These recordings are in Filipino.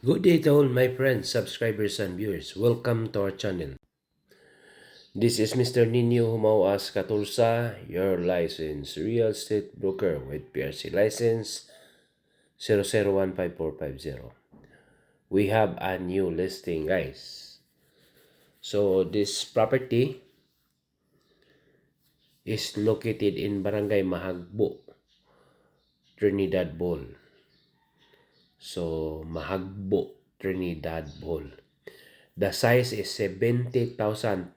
Good day to all my friends, subscribers, and viewers. Welcome to our channel. This is Mr. Nino Humauas Catursa, your licensed real estate broker with PRC license 00154450. We have a new listing, guys. So this property is located in Barangay Mahagbo, Trinidad Bohol. So Mahagbo, Trinidad Bohol. The size is 70,558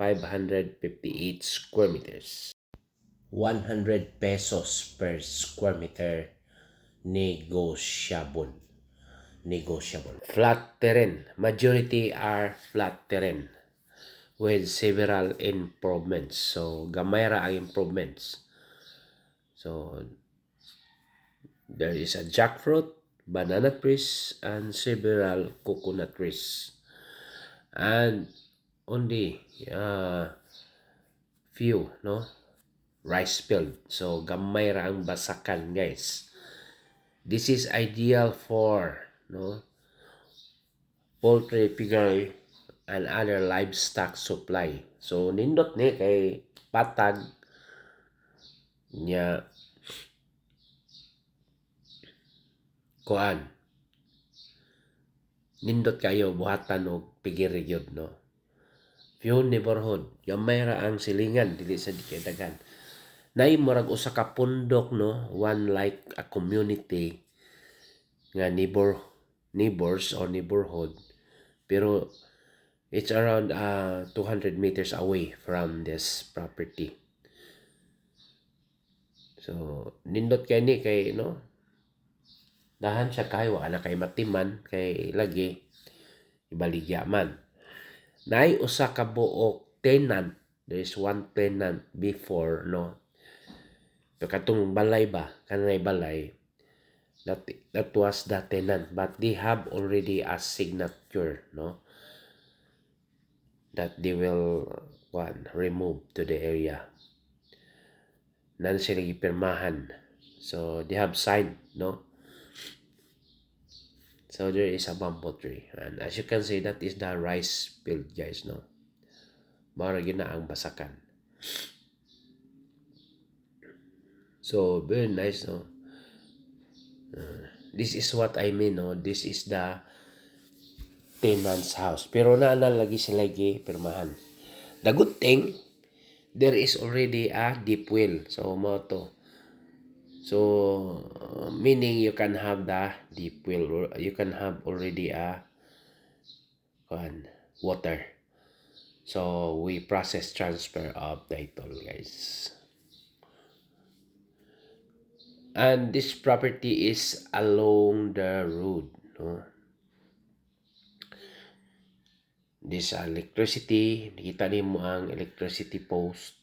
square meters. 100 pesos per square meter. Negotiable. Negotiable. Flat terrain. Majority are flat terrain with several improvements. So, gamay ra ang improvements. So, there is a jackfruit, banana trees, and several coconut trees. And only few, no? Rice field. So, gamay ra ang basakan, guys. This is ideal for, no, poultry, piggery, and other livestock supply. So, nindot ni kay patag niya kuan. Nindot kayo buhatan og piggery gyud, no. Few neighborhood, gamay ra ang silingan dili sa dikadagan. Nay murag usa ka pundok, no, one like a community nga neighbors or neighborhood, pero it's around 200 meters away from this property. So nindot kay ni kay, no, dahan siya kayo ana kay matiman kay lagi ibaligya man. Nay usa ka buok tenant. There is one tenant before, no. Pero katong balay ba, kanay balay, that was the tenant, but they have already a signature, no, that they will remove to the area. Nan sila gipirmahan. So they have signed, no. So there is a bamboo tree, and as you can see, that is the rice field, guys, no. Mara na ang basakan. So very nice, no. This is what I mean, no. This is the tenant's house. Pero naana lagi sila pirmahan. The good thing, there is already a deep well. So mo to. So meaning you can have the deep well. You can have already a water. So we process transfer of title, guys. And this property is along the road, no. This electricity, nakita nimo ang electricity post.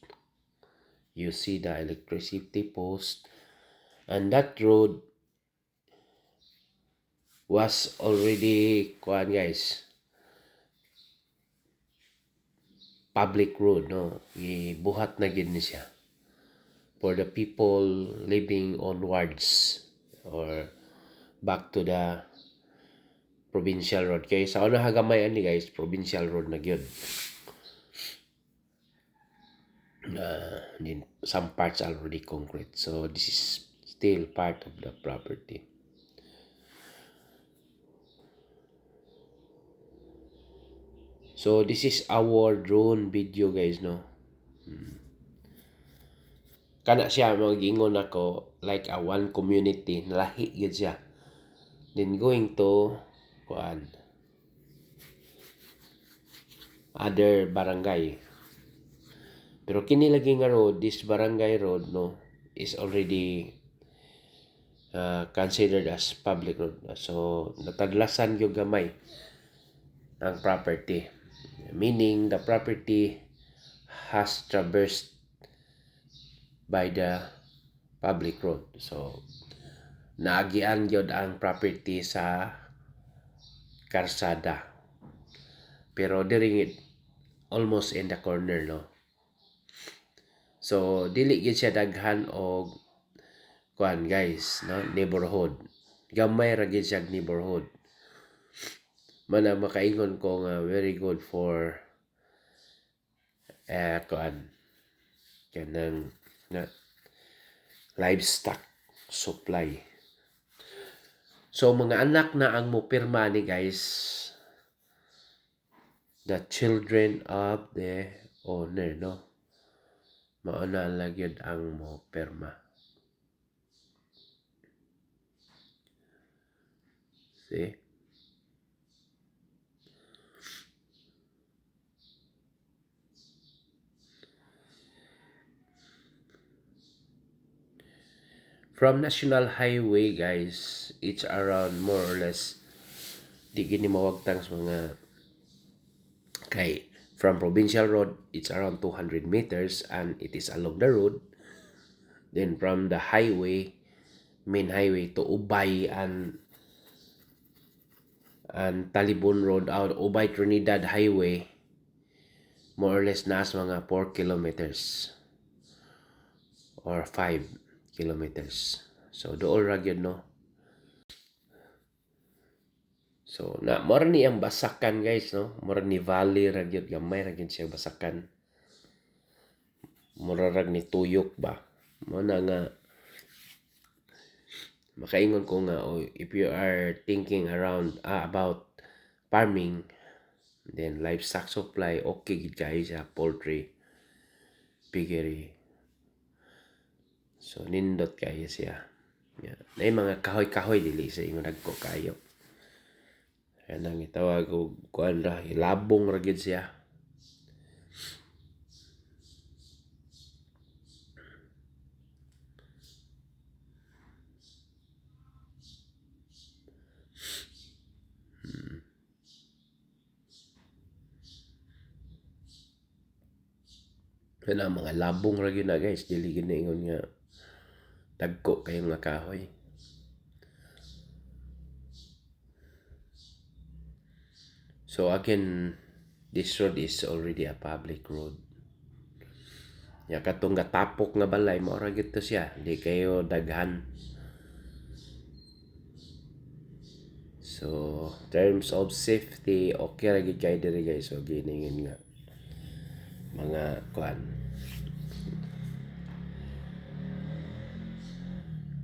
You see the electricity post, and that road was already guys, public road, no. Ibuhat na gid ni siya for the people living onwards or back to the provincial road. Kaya sa una hagamay ani, guys, provincial road na gyud. Some parts already concrete. So this is still part of the property. So this is our drone video, guys, no. Kana siya mag-ingon ako like a one community, lahi gyud siya. Then going to other barangay. Pero kini lagi nga road, this barangay road, no, is already considered as public road. So nataglasan yung gamay ang property. Meaning the property has traversed by the public road. So naagian yun ang property sa karsada. Pero diring almost in the corner, no. So dili gyud siya daghan og guys, no, neighborhood. Gamay ra gyud siya neighborhood. Mana makaingon ko nga very good for kuan kanang na livestock supply. So mga anak na ang mopirma ni guys, the children of the owner, no? Mao na lang yun ang mopirma. See? From National Highway, guys, it's around more or less, di gini mawagtang sa mga kay from Provincial Road, it's around 200 meters and it is along the road. Then from the highway, main highway to Ubay and Talibon Road out Ubay Trinidad Highway, more or less nas mga 4 kilometers or 5 kilometers. So dool ra gyud, no? So na mora ni ang basakan, guys, no? Mora ni valley ra gyud, gamay ra gyud siya basakan. Mura rag ni tuyok ba? Mo na nga makaingon ko nga, if you are thinking around about farming, then livestock supply, okay gid kayo sa poultry, piggery. So nindot kayo siya. Yeah. Na mga kahoy-kahoy dili sa ingon nagko kayo. Kaya nang itawag og kuan ra, ilabong ra gid siya. Kaya na mga labong ra gyud na, guys, dili gid na ingon nga dagko kayong mga kahoy. So again, this road is already a public road. Ya katong gatapok nga balay mao ra gyud to siya, di kayo daghan. So terms of safety, okay ra gyud kayo diri, guys. So giningon nga mga kuan,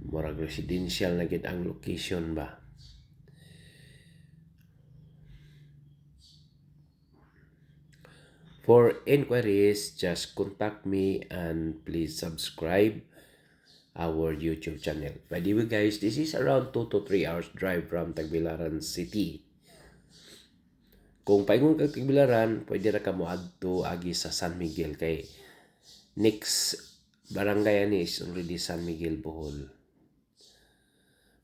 murag residential na gyud ang location ba. For inquiries, just contact me and please subscribe our YouTube channel. By the way, guys, this is around 2 to 3 hours drive from Tagbilaran City. Kung paingon ka Tagbilaran, pwede ra ka moadto agi sa San Miguel, kay next barangay ani is already San Miguel, Bohol.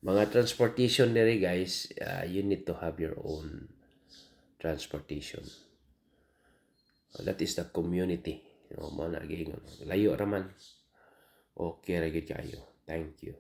Mga transportation diri, guys, you need to have your own transportation. That is the community. Mo na giingon. Layo ra man. Okay ra gyud kayo. Thank you.